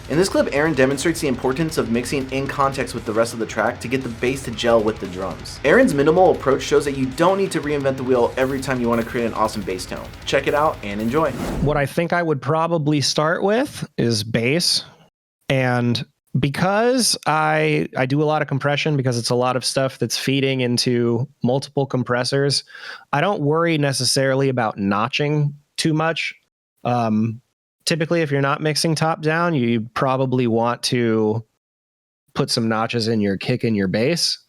In this clip, Aaron demonstrates the importance of mixing in context with the rest of the track to get the bass to gel with the drums. Aaron's minimal approach shows that you don't need to reinvent the wheel every time you want to create an awesome bass tone. Check it out and enjoy. What I think I would probably start with is bass. And because I do a lot of compression, because it's a lot of stuff that's feeding into multiple compressors, I don't worry necessarily about notching too much. Typically, if you're not mixing top down, you probably want to put some notches in your kick and your bass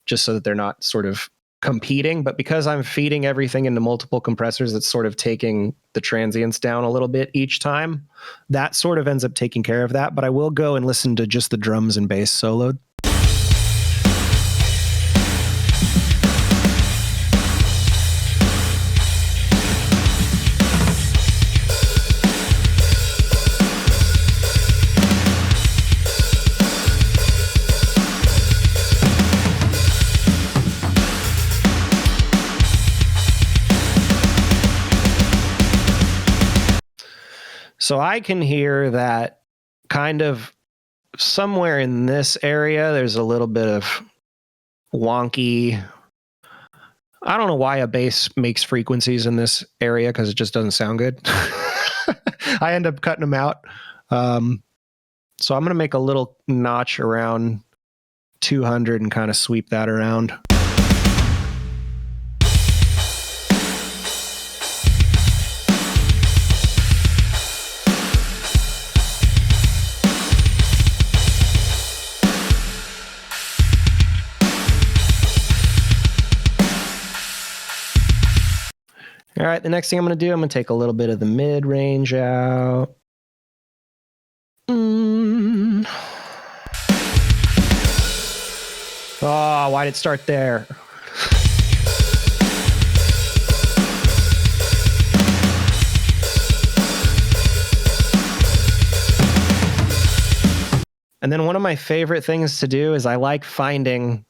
just so that they're not sort of competing. But because I'm feeding everything into multiple compressors, that's sort of taking the transients down a little bit each time. That sort of ends up taking care of that. But I will go and listen to just the drums and bass soloed. So I can hear that kind of somewhere in this area, there's a little bit of wonky. I don't know why a bass makes frequencies in this area because it just doesn't sound good. I end up cutting them out. So I'm going to make a little notch around 200 and kind of sweep that around. All right, the next thing I'm going to do, I'm going to take a little bit of the mid-range out. Oh, why did it start there? And then one of my favorite things to do is I like finding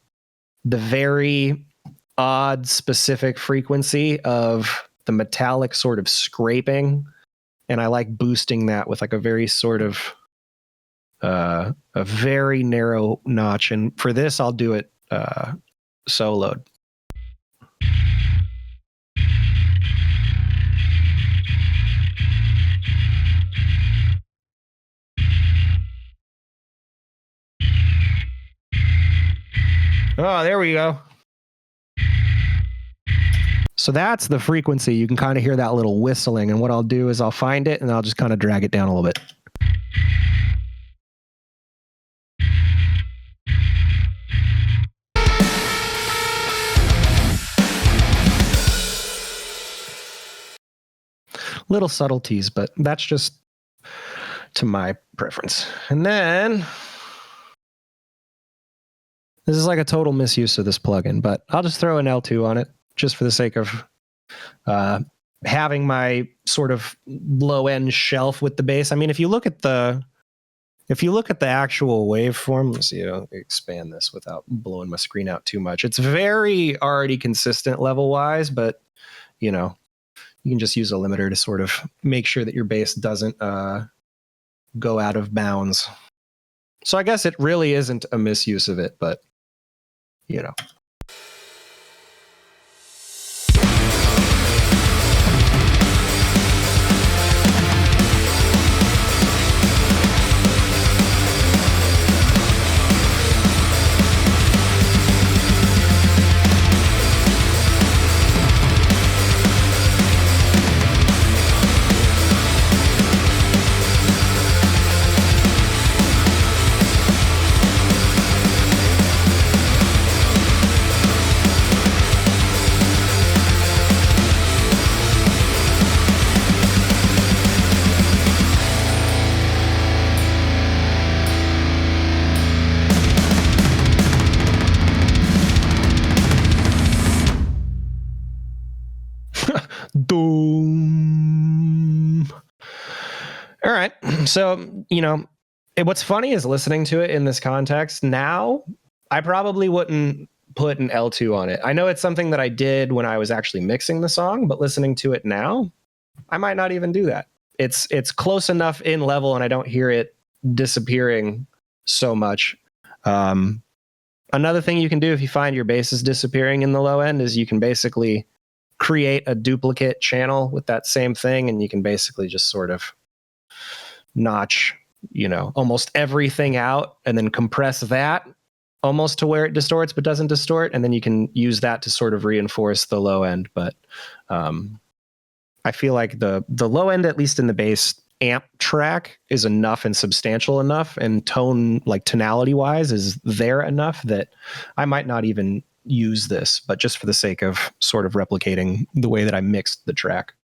the very odd specific frequency of the metallic sort of scraping, and I like boosting that with like a very sort of a very narrow notch. And for this, I'll do it soloed. Oh, there we go. So that's the frequency. You can kind of hear that little whistling. And what I'll do is I'll find it and I'll just kind of drag it down a little bit. Little subtleties, but that's just to my preference. And then this is like a total misuse of this plugin, but I'll just throw an L2 on it just for the sake of having my sort of low end shelf with the bass. I mean, if you look at the actual waveform, let's see, I'll expand this without blowing my screen out too much. It's very already consistent level wise, but you know, you can just use a limiter to sort of make sure that your bass doesn't go out of bounds. So I guess it really isn't a misuse of it, but you know. Doom. All right. So, you know, what's funny is listening to it in this context now, I probably wouldn't put an L2 on it. I know it's something that I did when I was actually mixing the song, but listening to it now, I might not even do that. It's close enough in level and I don't hear it disappearing so much. Another thing you can do if you find your bass is disappearing in the low end is you can basically create a duplicate channel with that same thing, and you can basically just sort of notch, almost everything out and then compress that almost to where it distorts but doesn't distort, and then you can use that to sort of reinforce the low end. But I feel like the low end, at least in the bass amp track, is enough and substantial enough, and tonality wise is there enough that I might not even use this, but just for the sake of sort of replicating the way that I mixed the track.